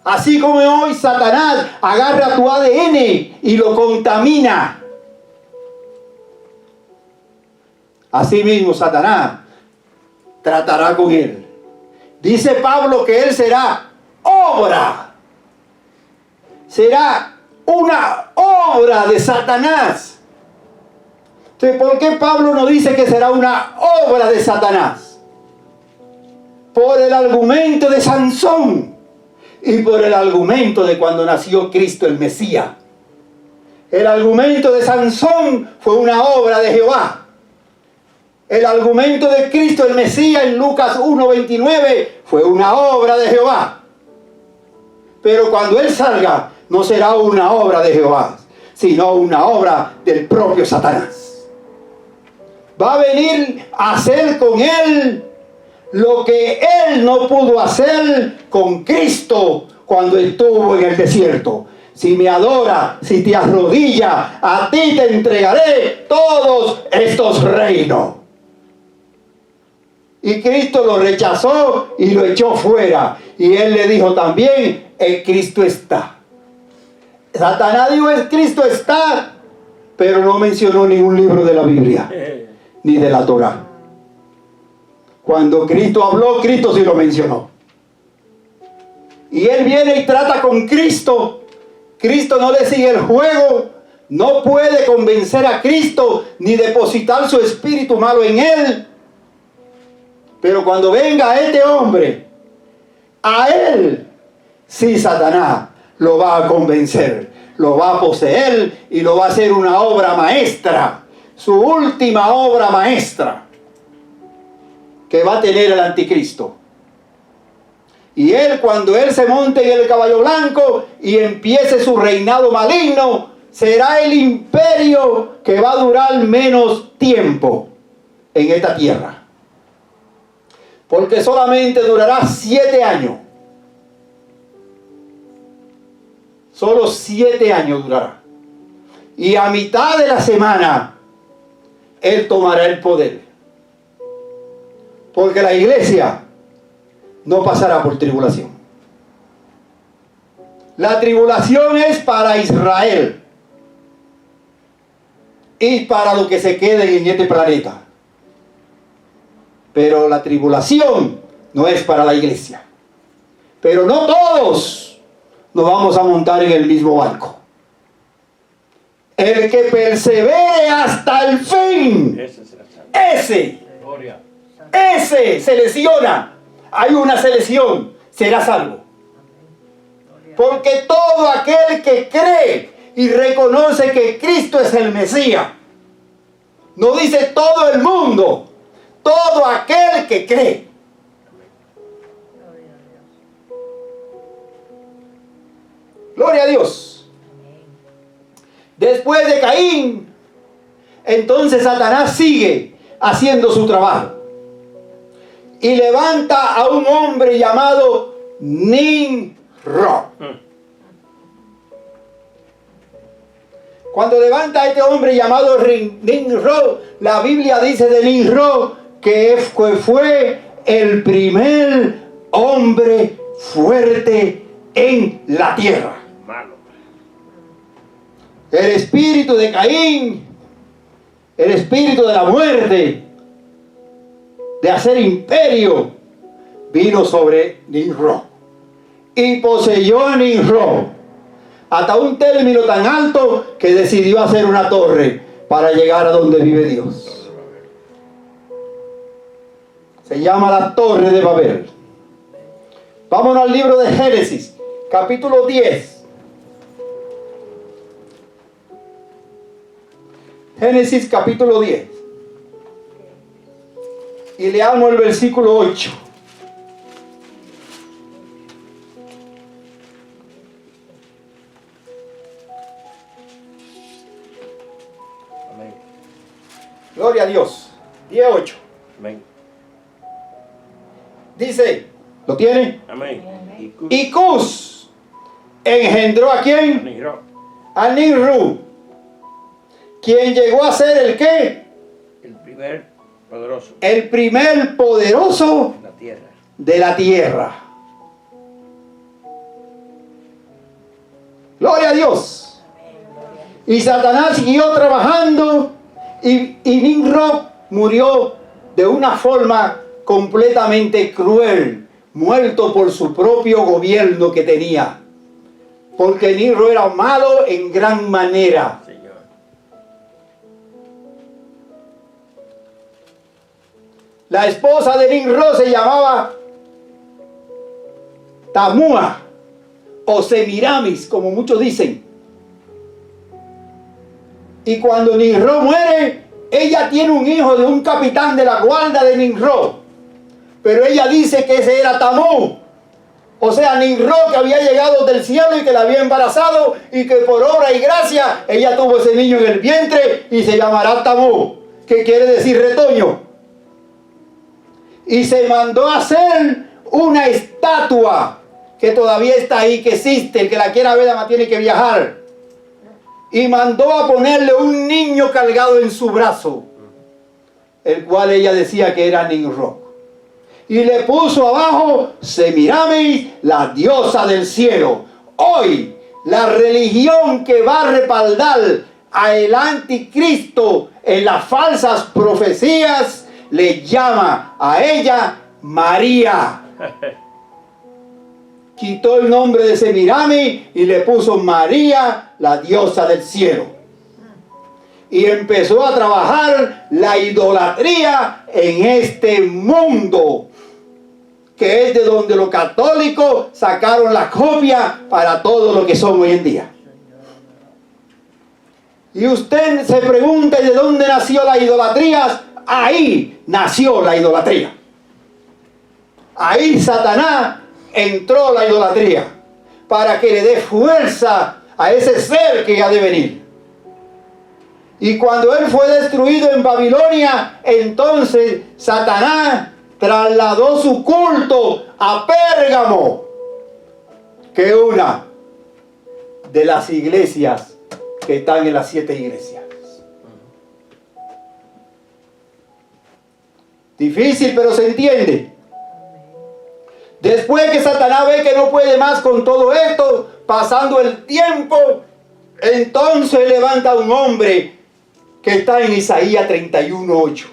[SPEAKER 2] Así como hoy Satanás agarra tu ADN y lo contamina, así mismo Satanás tratará con él. Dice Pablo que él será obra. Será una obra de Satanás. Entonces, ¿por qué Pablo no dice que será una obra de Satanás? Por el argumento de Sansón y por el argumento de cuando nació Cristo el Mesías. El argumento de Sansón fue una obra de Jehová. El argumento de Cristo el Mesías en Lucas 1:29 fue una obra de Jehová. Pero cuando él salga, no será una obra de Jehová, sino una obra del propio Satanás. Va a venir a hacer con él lo que él no pudo hacer con Cristo cuando estuvo en el desierto. Si me adora, si te arrodilla, a ti te entregaré todos estos reinos. Y Cristo lo rechazó y lo echó fuera. Y él le dijo también: Cristo está. Satanás dijo: Cristo está, pero no mencionó ningún libro de la Biblia, ni de la Torá. Cuando Cristo habló, Cristo sí lo mencionó. Y él viene y trata con Cristo. Cristo no le sigue el juego, no puede convencer a Cristo ni depositar su espíritu malo en él. Pero cuando venga este hombre, a él sí Satanás lo va a convencer, lo va a poseer y lo va a hacer una obra maestra, su última obra maestra que va a tener el anticristo. Y él, cuando él se monte en el caballo blanco y empiece su reinado maligno, será el imperio que va a durar menos tiempo en esta tierra. Porque solamente durará 7 años. Solo 7 años durará. Y a mitad de la semana, él tomará el poder. Porque la iglesia no pasará por tribulación. La tribulación es para Israel y para los que se queden en este planeta. Pero la tribulación no es para la iglesia. Pero no todos nos vamos a montar en el mismo barco. El que persevere hasta el fin, ese selecciona. Hay una selección, será salvo. Porque todo aquel que cree y reconoce que Cristo es el Mesías, no dice todo el mundo, todo aquel que cree. Gloria a Dios. Después de Caín, entonces Satanás sigue haciendo su trabajo. Y levanta a un hombre llamado Nimrod. Cuando levanta a este hombre llamado Nimrod, la Biblia dice de Nimrod que fue el primer hombre fuerte en la tierra. El espíritu de Caín, el espíritu de la muerte, de hacer imperio, vino sobre Nimrod. Y poseyó a Nimrod hasta un término tan alto que decidió hacer una torre para llegar a donde vive Dios. Se llama la Torre de Babel. Vámonos al libro de Génesis, capítulo 10. Génesis capítulo 10. Y leamos el versículo 8.
[SPEAKER 3] Amén.
[SPEAKER 2] Gloria a Dios. 10:8.
[SPEAKER 3] Amén.
[SPEAKER 2] Dice, ¿lo tiene?
[SPEAKER 3] Amén.
[SPEAKER 2] Y Cus engendró ¿a quién?
[SPEAKER 3] Nimrod.
[SPEAKER 2] A Nimrud, quien llegó a ser el ¿qué?
[SPEAKER 3] El primer poderoso
[SPEAKER 2] El primer poderoso
[SPEAKER 3] en la tierra.
[SPEAKER 2] de la tierra. Gloria a Dios. Y Satanás siguió trabajando y Nimrod murió de una forma completamente cruel, muerto por su propio gobierno que tenía. Porque Nimrod era malo en gran manera.
[SPEAKER 3] Señor.
[SPEAKER 2] La esposa de Nimrod se llamaba Tamua o Semiramis, como muchos dicen. Y cuando Nimrod muere, ella tiene un hijo de un capitán de la guardia de Nimrod. Pero ella dice que ese era Tamú. O sea, Nimrod, que había llegado del cielo y que la había embarazado y que por obra y gracia ella tuvo ese niño en el vientre y se llamará Tamú, que quiere decir retoño. Y se mandó a hacer una estatua que todavía está ahí, que existe. El que la quiera ver, además tiene que viajar. Y mandó a ponerle un niño cargado en su brazo, el cual ella decía que era Nimrod. Y le puso abajo Semiramis, la diosa del cielo. Hoy, la religión que va a respaldar al anticristo en las falsas profecías, le llama a ella María. Quitó el nombre de Semiramis y le puso María, la diosa del cielo. y empezó a trabajar la idolatría en este mundo, que es de donde los católicos sacaron la copia para todo lo que son hoy en día. Y usted se pregunta, ¿de dónde nació la idolatría? Ahí nació la idolatría. Ahí Satanás entró la idolatría para que le dé fuerza a ese ser que ha de venir. Y cuando él fue destruido en Babilonia, entonces Satanás trasladó su culto a Pérgamo, que es una de las iglesias que están en las 7 iglesias. Difícil, pero se entiende. Después que Satanás ve que no puede más con todo esto, pasando el tiempo, entonces levanta un hombre que está en Isaías 31:8.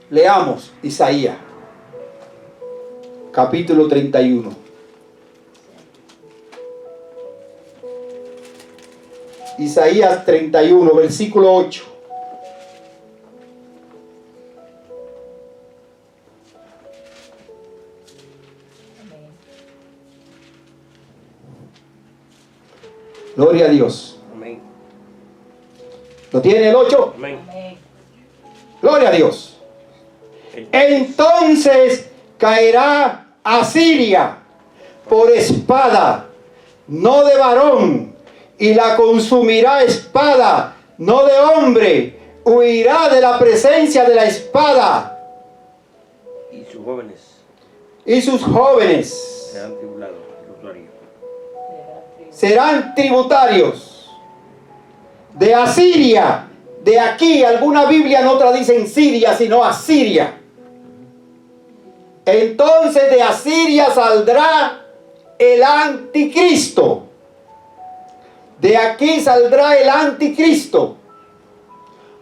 [SPEAKER 2] Leamos Isaías, capítulo 31. Isaías 31, versículo 8. Gloria a Dios.
[SPEAKER 3] Amén.
[SPEAKER 2] ¿Lo tiene el 8?
[SPEAKER 3] Amén.
[SPEAKER 4] Amén.
[SPEAKER 2] Gloria a Dios. Entonces caerá Asiria por espada, no de varón, y la consumirá espada, no de hombre, huirá de la presencia de la espada,
[SPEAKER 3] Y sus jóvenes
[SPEAKER 2] y sus jóvenes
[SPEAKER 3] serán tribulados, tributarios.
[SPEAKER 2] serán tributarios de Asiria. De aquí, alguna Biblia no traducen Siria, sino Asiria. Entonces de Asiria saldrá el anticristo. De aquí saldrá el anticristo.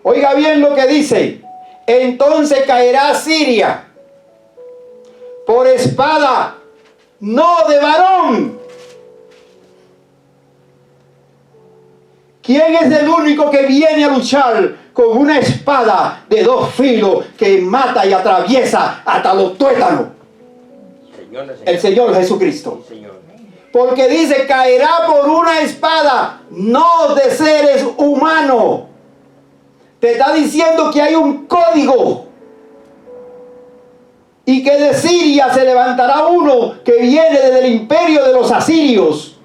[SPEAKER 2] Oiga bien lo que dice. Entonces caerá Asiria por espada, no de varón. ¿Quién es el único que viene a luchar con una espada de 2 filos que mata y atraviesa hasta los tuétanos? El Señor Jesucristo.
[SPEAKER 3] Sí, Señor.
[SPEAKER 2] Porque dice, caerá por una espada, no de seres humanos. Te está diciendo que hay un código. Y que de Siria se levantará uno que viene desde el imperio de los asirios.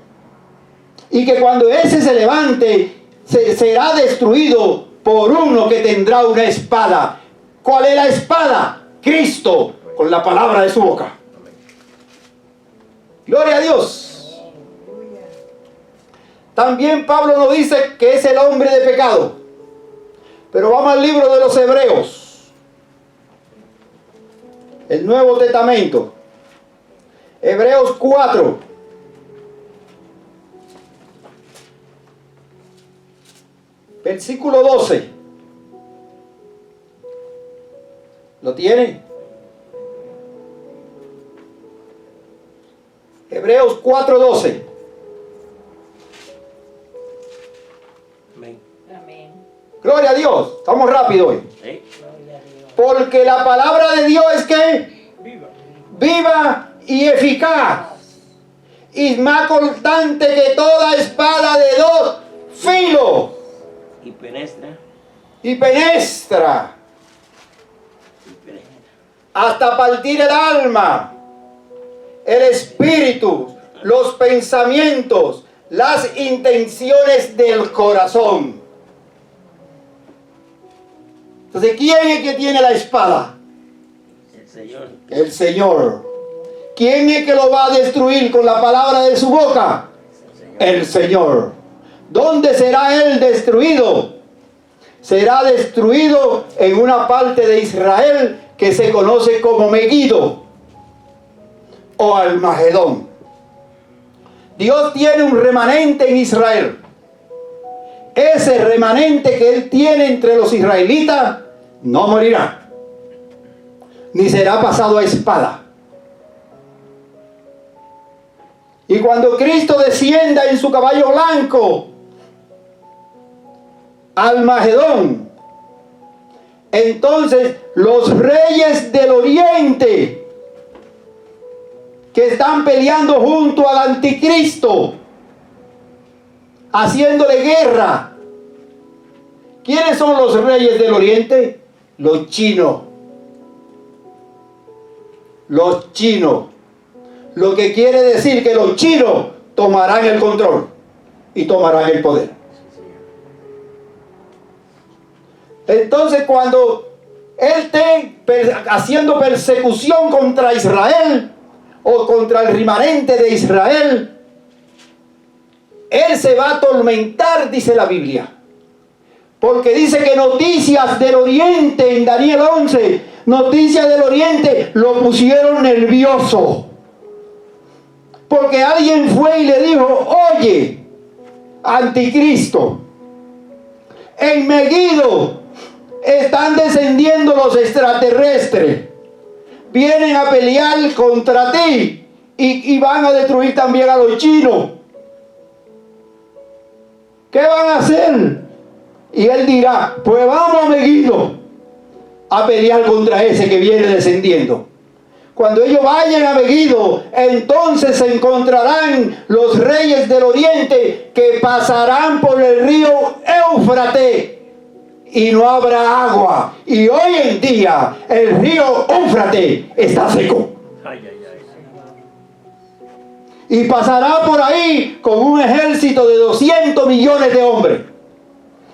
[SPEAKER 2] Y que cuando ese se levante, será destruido por uno que tendrá una espada. ¿Cuál es la espada? Cristo, con la palabra de su boca. Gloria a Dios. También Pablo nos dice que es el hombre de pecado. Pero vamos al libro de los Hebreos. El Nuevo Testamento. Hebreos 4. Versículo 12. ¿Lo tiene? Hebreos 4:12.
[SPEAKER 3] Amén.
[SPEAKER 4] Amén.
[SPEAKER 2] Gloria a Dios. Estamos rápido hoy.
[SPEAKER 3] ¿Sí?
[SPEAKER 4] Gloria a Dios.
[SPEAKER 2] Porque la palabra de Dios es que
[SPEAKER 3] Viva.
[SPEAKER 2] viva y eficaz, y más cortante que toda espada de 2 filos,
[SPEAKER 3] Y penetra.
[SPEAKER 2] y penetra hasta partir el alma, el espíritu, los pensamientos, las intenciones del corazón. Entonces, ¿quién es que tiene la espada?
[SPEAKER 3] El Señor.
[SPEAKER 2] El Señor. ¿Quién es que lo va a destruir con la palabra de su boca? El Señor. ¿Dónde será él destruido? Será destruido en una parte de Israel que se conoce como Megiddo o Almagedón. Dios tiene un remanente en Israel. Ese remanente que él tiene entre los israelitas no morirá, ni será pasado a espada. Y cuando Cristo descienda en su caballo blanco Almagedón. Entonces, los reyes del oriente que están peleando junto al anticristo, haciéndole guerra. ¿Quiénes son los reyes del oriente? Los chinos. Los chinos. Lo que quiere decir que los chinos tomarán el control y tomarán el poder. Entonces, cuando él esté haciendo persecución contra Israel o contra el remanente de Israel, él se va a atormentar, dice la Biblia. Porque dice que noticias del oriente, en Daniel 11, noticias del oriente lo pusieron nervioso. Porque alguien fue y le dijo: oye, anticristo, en Megiddo están descendiendo los extraterrestres, vienen a pelear contra ti y van a destruir también a los chinos. ¿Qué van a hacer? Y él dirá: pues vamos a Megiddo a pelear contra ese que viene descendiendo. Cuando ellos vayan a Megiddo, entonces se encontrarán los reyes del oriente que pasarán por el río Éufrates y no habrá agua. Y hoy en día el río Éufrates está seco. Y pasará por ahí con un ejército de 200 millones de hombres.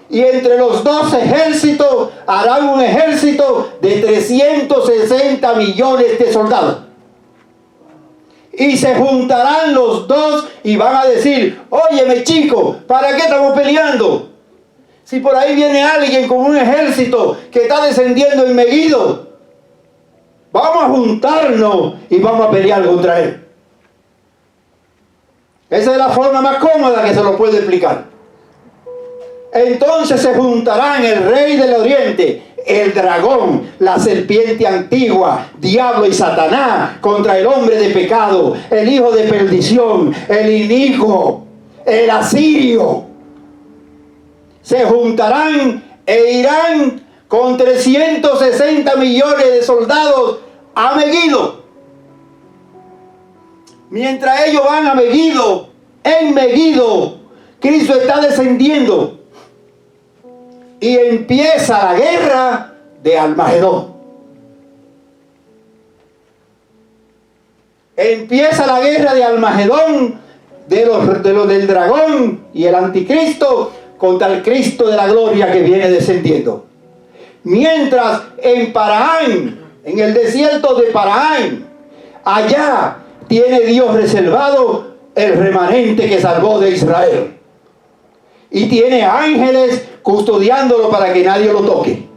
[SPEAKER 2] Y entre los dos ejércitos harán un ejército de 360 millones de soldados. Y se juntarán los dos y van a decir: óyeme, chico, ¿para qué estamos peleando? Si por ahí viene alguien con un ejército que está descendiendo en Megiddo, vamos a juntarnos y vamos a pelear contra él. Esa es la forma más cómoda que se lo puede explicar. Entonces se juntarán el rey del oriente, el dragón, la serpiente antigua, diablo y Satanás, contra el hombre de pecado, el hijo de perdición, el inicuo, el asirio. Se juntarán e irán con 360 millones de soldados a Megiddo. Mientras ellos van a Megiddo, en Megiddo, Cristo está descendiendo. Y empieza la guerra de Almagedón. Empieza la guerra de Almagedón, de los del dragón y el anticristo contra el Cristo de la gloria que viene descendiendo. Mientras en Paraán, en el desierto de Paraán, allá tiene Dios reservado el remanente que salvó de Israel. Y tiene ángeles custodiándolo para que nadie lo toque.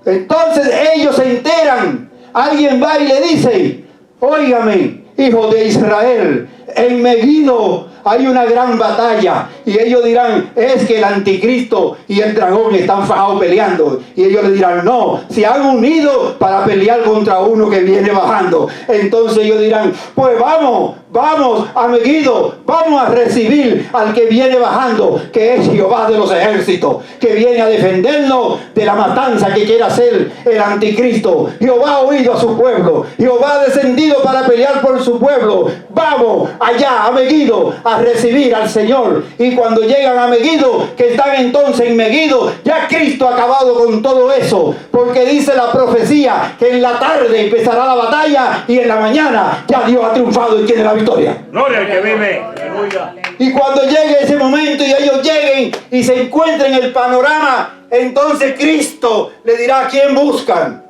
[SPEAKER 2] Entonces ellos se enteran. Alguien va y le dice: óigame, hijo de Israel, en Megiddo hay una gran batalla. Y ellos dirán: es que el anticristo y el dragón están fajados peleando. Y ellos le dirán: no, se han unido para pelear contra uno que viene bajando. Entonces ellos dirán: pues vamos a Megiddo, vamos a recibir al que viene bajando, que es Jehová de los ejércitos, que viene a defendernos de la matanza que quiere hacer el anticristo. Jehová ha oído a su pueblo, Jehová ha descendido para pelear por su pueblo. Vamos allá a Megiddo a recibir al Señor. Y cuando llegan a Megiddo, que están entonces en Megiddo, ya Cristo ha acabado con todo eso, porque dice la profecía que en la tarde empezará la batalla y en la mañana ya Dios ha triunfado y tiene la victoria.
[SPEAKER 3] Gloria al que vive. Aleluya.
[SPEAKER 2] Y cuando llegue ese momento y ellos lleguen y se encuentren en el panorama, entonces Cristo le dirá: ¿a quién buscan?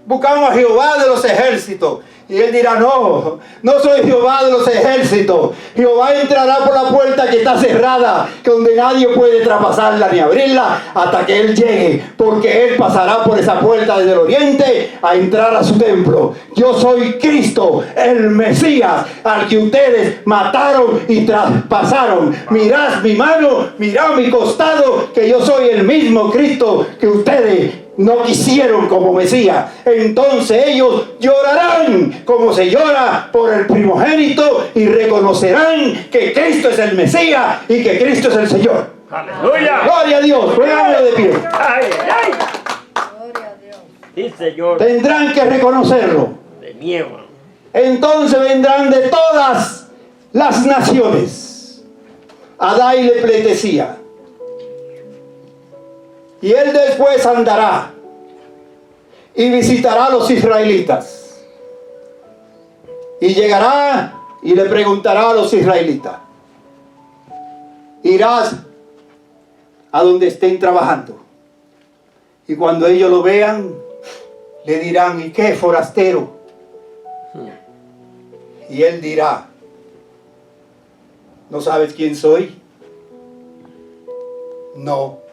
[SPEAKER 2] Buscamos a Jehová de los ejércitos. Y él dirá: no soy Jehová de los ejércitos. Jehová entrará por la puerta que está cerrada, donde nadie puede traspasarla ni abrirla hasta que él llegue, porque él pasará por esa puerta desde el oriente a entrar a su templo. Yo soy Cristo, el Mesías, al que ustedes mataron y traspasaron. Mirad mi mano, mirad mi costado, que yo soy el mismo Cristo que ustedes no quisieron como Mesías. Entonces ellos llorarán como se llora por el primogénito y reconocerán que Cristo es el Mesías y que Cristo es el Señor.
[SPEAKER 3] Aleluya.
[SPEAKER 2] Gloria a Dios, pónganlo de pie.
[SPEAKER 3] Ay, ay.
[SPEAKER 4] Gloria a Dios.
[SPEAKER 3] Sí, Señor.
[SPEAKER 2] Tendrán que reconocerlo.
[SPEAKER 3] De miedo.
[SPEAKER 2] Entonces vendrán de todas las naciones a darle pleitesía. Y él después andará y visitará a los israelitas. Y llegará y le preguntará a los israelitas. Irás a donde estén trabajando. Y cuando ellos lo vean, le dirán, ¿y qué, forastero? Y él dirá, ¿no sabes quién soy? No.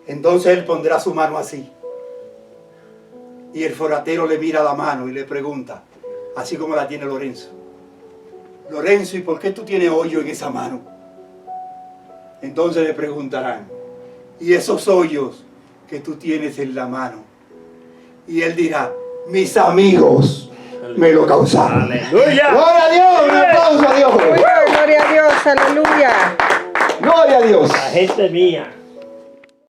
[SPEAKER 2] Entonces él pondrá su mano así. Y el forastero le mira la mano y le pregunta, así como la tiene Lorenzo. Lorenzo, ¿y por qué tú tienes hoyo en esa mano? Entonces le preguntarán, ¿y esos hoyos que tú tienes en la mano? Y él dirá, mis amigos me lo causaron.
[SPEAKER 3] Aleluya.
[SPEAKER 2] Gloria a Dios, un aplauso a Dios.
[SPEAKER 1] Gloria a Dios, aleluya.
[SPEAKER 2] Gloria a Dios.
[SPEAKER 3] La gente mía.